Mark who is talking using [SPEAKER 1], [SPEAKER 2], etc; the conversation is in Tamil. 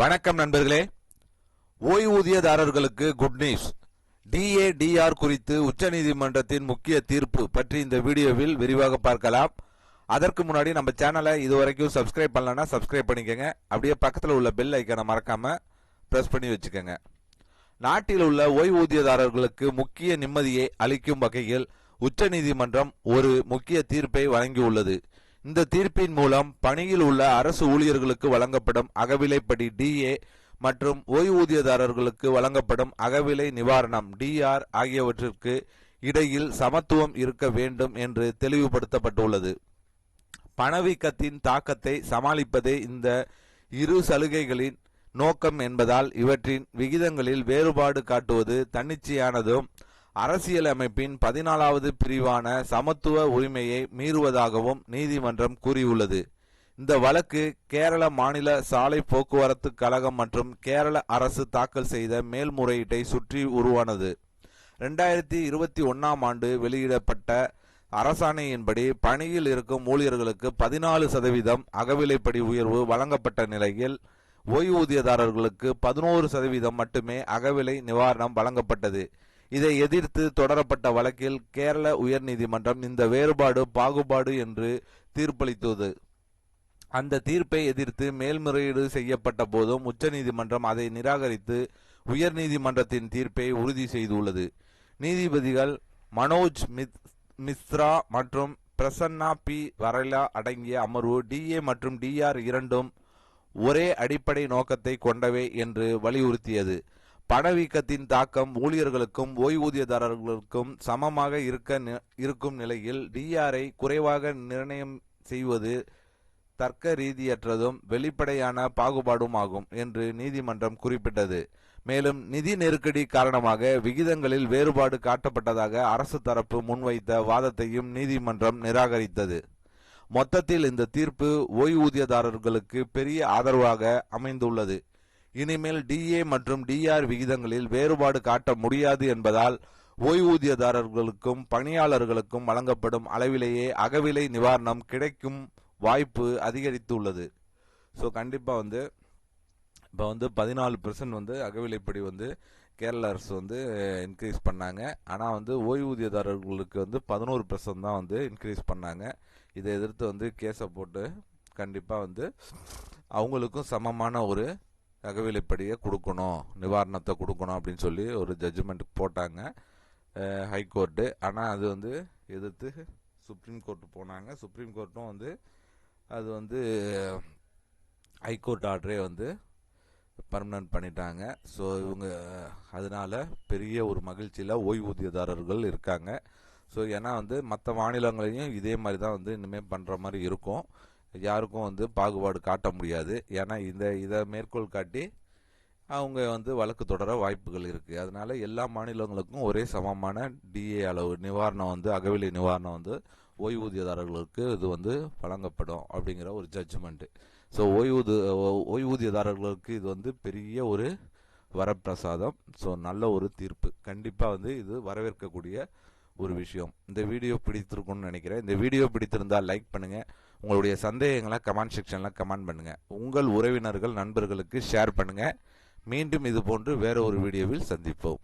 [SPEAKER 1] வணக்கம் நண்பர்களே. ஓய்வூதியதாரர்களுக்கு குட் நியூஸ். டிஏடிஆர் குறித்து உச்சநீதிமன்றத்தின் முக்கிய தீர்ப்பு பற்றி இந்த வீடியோவில் விரிவாக பார்க்கலாம். அதற்கு முன்னாடி நம்ம சேனலை இதுவரைக்கும் சப்ஸ்கிரைப் பண்ணலன்னா சப்ஸ்கிரைப் பண்ணிக்கோங்க. அப்படியே பக்கத்தில் உள்ள பெல் ஐக்கனை மறக்காம பிரஸ் பண்ணி வச்சுக்கோங்க. நாட்டில் உள்ள ஓய்வூதியதாரர்களுக்கு முக்கிய நிம்மதியை அளிக்கும் வகையில் உச்சநீதிமன்றம் ஒரு முக்கிய தீர்ப்பை வழங்கியுள்ளது. இந்த தீர்ப்பின் மூலம் பணியில் உள்ள அரசு ஊழியர்களுக்கு வழங்கப்படும் அகவிலைப்படி டிஏ மற்றும் ஓய்வூதியதாரர்களுக்கு வழங்கப்படும் அகவிலை நிவாரணம் டிஆர் ஆகியவற்றிற்கு இடையில் சமத்துவம் இருக்க வேண்டும் என்று தெளிவுபடுத்தப்பட்டுள்ளது. பணவீக்கத்தின் தாக்கத்தை சமாளிப்பதே இந்த இரு சலுகைகளின் நோக்கம் என்பதால் இவற்றின் விகிதங்களில் வேறுபாடு காட்டுவது தன்னிச்சையானதும் அரசியலமைப்பின் 14வது பிரிவான சமத்துவ உரிமையை மீறுவதாகவும் நீதிமன்றம் கூறியுள்ளது. இந்த வழக்கு கேரள மாநில சாலை போக்குவரத்து கழகம் மற்றும் கேரள அரசு தாக்கல் செய்த மேல்முறையீட்டை சுற்றி உருவானது. 2021ஆம் ஆண்டு வெளியிடப்பட்ட அரசாணையின்படி பணியில் இருக்கும் ஊழியர்களுக்கு 14% அகவிலைப்படி உயர்வு வழங்கப்பட்ட நிலையில் ஓய்வூதியதாரர்களுக்கு 11% மட்டுமே அகவிலை நிவாரணம் வழங்கப்பட்டது. இதை எதிர்த்து தொடரப்பட்ட வழக்கில் கேரள உயர்நீதிமன்றம் இந்த வேறுபாடு பாகுபாடு என்று தீர்ப்பளித்தது. அந்த தீர்ப்பை எதிர்த்து மேல்முறையீடு செய்யப்பட்ட போதும் உச்சநீதிமன்றம் அதை நிராகரித்து உயர்நீதிமன்றத்தின் தீர்ப்பை உறுதி செய்துள்ளது. நீதிபதிகள் மனோஜ் மிஸ்ரா மற்றும் பிரசன்னா பி வரலா அடங்கிய அமர்வு டிஏ மற்றும் டிஆர் இரண்டும் ஒரே அடிப்படை நோக்கத்தை கொண்டவை என்று வலியுறுத்தியது. பணவீக்கத்தின் தாக்கம் ஊழியர்களுக்கும் ஓய்வூதியதாரர்களுக்கும் சமமாக இருக்கும் நிலையில் டிஆரை குறைவாக நிர்ணயம் செய்வது தர்க்க ரீதியற்றதும் வெளிப்படையான பாகுபாடும் ஆகும் என்று நீதிமன்றம் குறிப்பிட்டது. மேலும் நிதி நெருக்கடி காரணமாக விகிதங்களில் வேறுபாடு காட்டப்பட்டதாக அரசு தரப்பு முன்வைத்த வாதத்தையும் நீதிமன்றம் நிராகரித்தது. மொத்தத்தில் இந்த தீர்ப்பு ஓய்வூதியதாரர்களுக்கு பெரிய ஆதரவாக அமைந்துள்ளது. இனிமேல் டிஏ மற்றும் டிஆர் விகிதங்களில் வேறுபாடு காட்ட முடியாது என்பதால் ஓய்வூதியதாரர்களுக்கும் பணியாளர்களுக்கும் வழங்கப்படும் அளவிலேயே அகவிலை நிவாரணம் கிடைக்கும் வாய்ப்பு அதிகரித்துள்ளது. ஸோ கண்டிப்பாக இப்போ 14% அகவிலைப்படி கேரள அரசு இன்க்ரீஸ் பண்ணாங்க. ஆனால் ஓய்வூதியதாரர்களுக்கு 11% தான் இன்க்ரீஸ் பண்ணாங்க. இதை எதிர்த்து கேஸை போட்டு கண்டிப்பாக அவங்களுக்கும் சமமான ஒரு அகவிலைப்படியை கொடுக்கணும், நிவாரணத்தை கொடுக்கணும் அப்படின்னு சொல்லி ஒரு ஜட்ஜ்மெண்ட் போட்டாங்க ஹைகோர்ட்டு. ஆனால் அது எதிர்த்து சுப்ரீம் கோர்ட்டு போனாங்க. சுப்ரீம் கோர்ட்டும் அது ஹைகோர்ட் ஆர்டரே பர்மனன்ட் பண்ணிட்டாங்க. ஸோ இவங்க அதனால பெரிய ஒரு மகிழ்ச்சியில் ஓய்வூதியதாரர்கள் இருக்காங்க. ஸோ ஏன்னா மற்ற மாநிலங்களையும் இதே மாதிரி தான் இனிமேல் பண்ணுற மாதிரி இருக்கும். யாருக்கும் பாகுபாடு காட்ட முடியாது. ஏன்னா இதை மேற்கோள் காட்டி அவங்க வழக்கு தொடர வாய்ப்புகள் இருக்குது. அதனால எல்லா மாநிலங்களுக்கும் ஒரே சமமான டிஏ அளவு நிவாரணம் அகவிலை நிவாரணம் ஓய்வூதியதாரர்களுக்கு இது வழங்கப்படும் அப்படிங்கிற ஒரு ஜட்ஜ்மெண்ட். ஸோ ஓய்வூதியதாரர்களுக்கு இது பெரிய ஒரு வரப்பிரசாதம். ஸோ நல்ல ஒரு தீர்ப்பு. கண்டிப்பாக இது வரவேற்கக்கூடிய ஒரு விஷயம். இந்த வீடியோ பிடித்திருக்கும்னு நினைக்கிறேன். இந்த வீடியோ பிடித்திருந்தால் லைக் பண்ணுங்க. உங்களுடைய சந்தேகங்களை கமெண்ட் செக்ஷன்ல கமெண்ட் பண்ணுங்க. உங்கள் உறவினர்கள் நண்பர்களுக்கு ஷேர் பண்ணுங்க. மீண்டும் இது போன்று வேற ஒரு வீடியோவில் சந்திப்போம்.